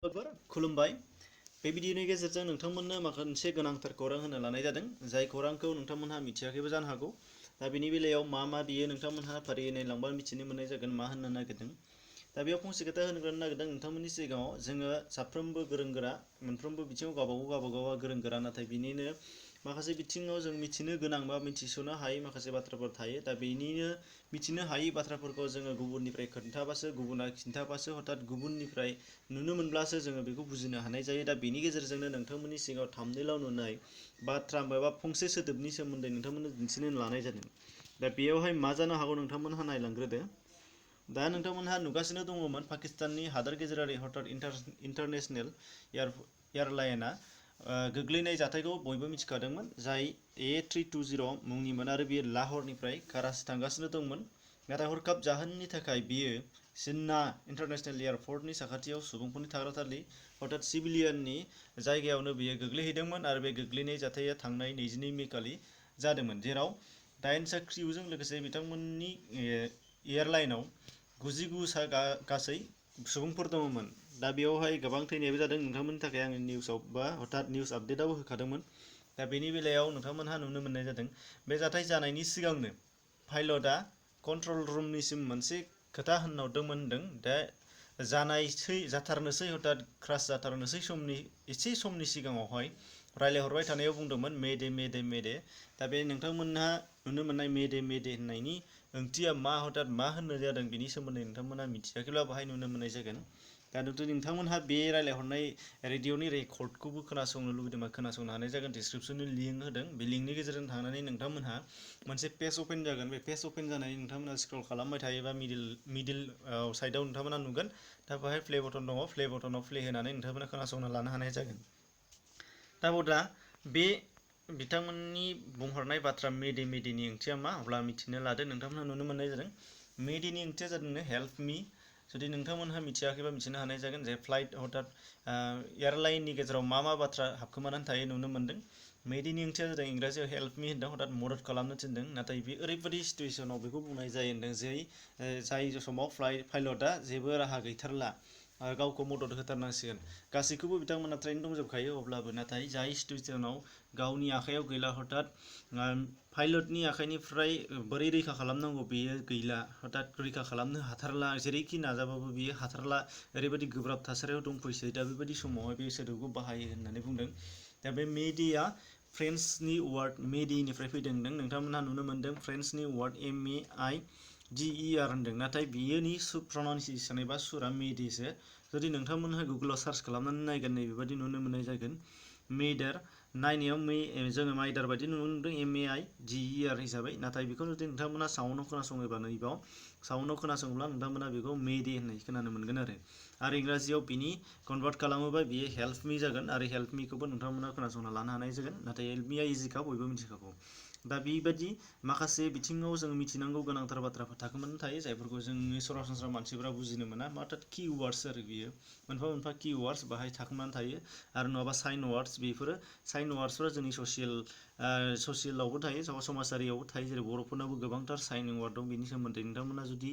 खुलुमबाय बे भिडिअनि गेजेरजों नोंथांमोननो माखासे गोनांथार खौरां होनो लानाय जादों जाय खौरांखौ नोंथांमोनहा मिथियाखैबो जानो हागौ दा बेनि बेलायाव मा बियो नोंथांमोनहा फारियै नायलांबा मिथिनो मोननाय जागोन मा होननो नागिरदों दा बेयाव फंसे खोथा होनो नागिरदों नोंथांमोननि सिगाङाव जोङो साफ्रोमबो गोरों गोरा मोनफ्रोमबो बिथिङाव गावबागावा गोरों गोरा नाथाय बिनिनो माखासे बिथिङाव जों मिथिनो गोनां बा मिथिस'नो हायै माखासे बाथ्राफोर थायो दा बेनिनो मिथिनो हायै बाथ्राफोरखौ जोङो गुबुननिफ्राय खोन्थाबासो गुबुना खिन्थाबासो हथात गुबुननिफ्राय नुनो मोनब्लासो जोङो बेखौ बुजिनो हानाय जायो दा बेनि गेजेरजोंनो नोंथांमोननि सिगाङाव थाम्बनेइलाव नुनाय बाथ्रा एबा फंसे सोदोबनि सोमोन्दै नोंथांमोननो दिन्थिनो लानाय जादों दा बेयावहाय मा जानो हागौ नोंथांमोनहा नायलांग्रोदो दा नोंथांमोनहा नुगासिनो दङमोन पाकिस्ताननि हादोर गेजेरारि हथात इन्टारनेशनेल एयारलाइना गोग्लैनाय जाथायखौ बयबो मिथिखादोंमोन जाय A320 मुंनिमोन आरो बेयो लाहौरनिफ्राय कराची थांगासिनो दंमोन नाथाय हरखाब जाहोननि थाखाय बियो जिन्ना इन्टारनेशनेल एयारपर्टनि साखाथियाव सुबुंफोरनि थाग्रा थालि हथात सिभिलियाननि जायगायावनो बियो गोग्लैहैदोंमोन आरो बे गोग्लैनाय जाथाया थांनाय 22 मे खालि जादोंमोन जेराव 8 सा क्रिउजों लोगोसे बिथांमोननि एयारलाइनाव 99 सा गासै सुबुंफोर दङमोन दा बेयावहाय गोबां थैनायबो जादों नोंथांमोननि थाखाय आङो निउसाव बा हथात निउस आपडेटआव होखादोंमोन दा बेनि बेलायाव नोंथांमोनहा नुनो मोननाय जादों बे जाथाय जानायनि सिगांनो पाइलटआ कन्ट्रल रुमनिसिम मोनसे खोथा होनहरदोंमोन होनदों दा जाथारनोसै हथात क्रास जाथारनोसै एसे समनि सिगाङावहाय रायज्लायहरबाय थानायाव बुंदोंमोन मेडे मेडे मेडे दा बे नोंथांमोनहा नुनो मोननाय मेडे मेडे होननायनि ओंथिया मा हथात मा होननो जादों बेनि सोमोन्दै नोंथांमोनहा मिथियाखैब्ला बाहाय नुनो मोननाय जागोन दा नोंथांमोनहा बे रायज्लायहरनाय रेडिअनि रेकर्डखौबो खोनासंनो लुबैदोंबा खोनासंनो हानाय जागोन डिसक्रिपसननि लिंक होदों बे लिंकनि गेजेरजों थांनानै नोंथांमोनहा मोनसे पेज अपेन जागोन बे पेज अपेन जानानै नोंथांमोनहा स्क्रल खालामबाय थायोबा मिडिल साइडआव नोंथांमोनहा नुगोन दा बेहाय प्ले बटन दङ प्ले बटनाव प्ले होनानै नोंथांमोना खोनासंना लानो हानाय जागोन दा बे बिथांमोननि बुंहरनाय बाथ्रा मेडे मेडेनि ओंथिया मा अब्ला मिथिनो लादो नोंथांमोनहा नुनो मोननाय जादों मेडेनि ओंथिया जादों हेल्प मी जुदि नोंथांमोनहा मिथियाखैबा मिथिनो हानाय जागोन जे फ्लाइट हथात एयारलाइननि गेजेराव मा बाथ्रा हाबखोमानानै थायो नुनो मोनदों मेडेनि ओंथिया जादों इंराजियाव हेल्प मी होनदों हथात मदद खालामनो थिनदों नाथाय बे ओरैबायदि सिटुवेसनाव बेखौ बुंनाय जायो होनदों जाय समाव पाइलटआ जेबो राहा गैथारला गावखौ मदद होथारनांसिगोन गासैखौबो बिथांमोना ट्रेन दंजोबखायो अब्लाबो नाथाय जाय सिटुवेसनाव गावनि आखायाव गैला हथात पाइलटनि आखाइनिफ्राय बोरै रैखा खालामनांगौ बेयो गैला हथात रैखा खालामनो हाथारला जेरैखि नाजाबाबो बियो हाथारला ओरैबायदि गोब्राब थासारियाव दंफैसै दा बेबायदि समावहाय बे सोदोबखौ बाहायो होननानै बुंदों दा बे मेडेया फ्रेन्सनि वार्ड मेडेनिफ्राय फैदों होनदों नोंथांमोनहा नुनो मोनदों फ्रेन्सनि वार्ड MEIDER होनदों नाथाय बियोनि प्रनाउन्सियेसन एबा सुरा मेडेसो जुदि नोंथांमोनहा गुगोलाव सार्च खालामनानै नायगोन नै बेबायदि नुनो मोननाय जागोन मेडार नायनायाव जोङो माइडार बायदि नुनो मोनदों MEIDER हिसाबै नाथाय बेखौ जुदि नोंथांमोना साउन्डआव खोनासङोबा नैबाव साउन्डआव खोनासङोब्ला नोंथांमोना बेखौ मेडे होननाय खोनानो मोनगोन आरो इंराजियाव बिनि कनभार्ट खालामोबा बियो हेल्प मी जागोन आरो हेल्प मीखौबो नोंथांमोना खोनासंना लानो हानाय जागोन नाथाय हेल्प मीया इजिखा बयबो मिथिखागौ दा बेबायदि माखासे बिथिङाव जों मिथिनांगौ गोनांथार बाथ्राफोर थाखोमानानै थायो जायफोरखौ जोंनि सरासनस्रा मानसिफोरा बुजिनो मोना माथो कि वार्डस आरो बियो मोनफा मोनफा कि वार्डस बाहाय थाखोमानानै थायो आरो नङाबा साइन वार्डस बेफोरो साइन वार्डसफोरा जोंनि ससियेलावबो थायो समाजारियावबो थायो जेरै बर'फोरनावबो गोबांथार साइन वार्ड दं बेनि सोमोन्दै नोंथांमोना जुदि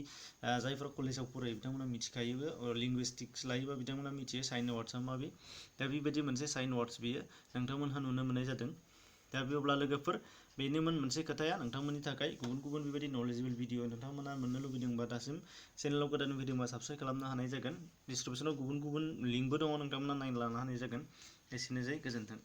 जायफोरा कलेजाव फरायो बिथांमोना मिथिखायोबो लिंगुइस्टिक्स लायोबा बिथांमोना मिथियो साइन वार्डसआ माबे दा बेबायदि मोनसे साइन वार्डस बियो नोंथांमोनहा नुनो मोननाय जादों दा बेवब्ला लोगोफोर बेनोमोन मोनसे खोथाया नोंथांमोननि थाखाय गुबुन बेबायदि नलेजेबोल भिडिअ नोंथांमोना मोननो लुबैदोंबा दासिम चेनेलाव गोदान भिडिअबा साबस्क्राइब खालामनो हानाय जागोन डिसक्रिपसनाव गुबुन लिंकबो दङ नोंथांमोना नायना लानो हानाय जागोन एसेनोसै गोजोन्थों।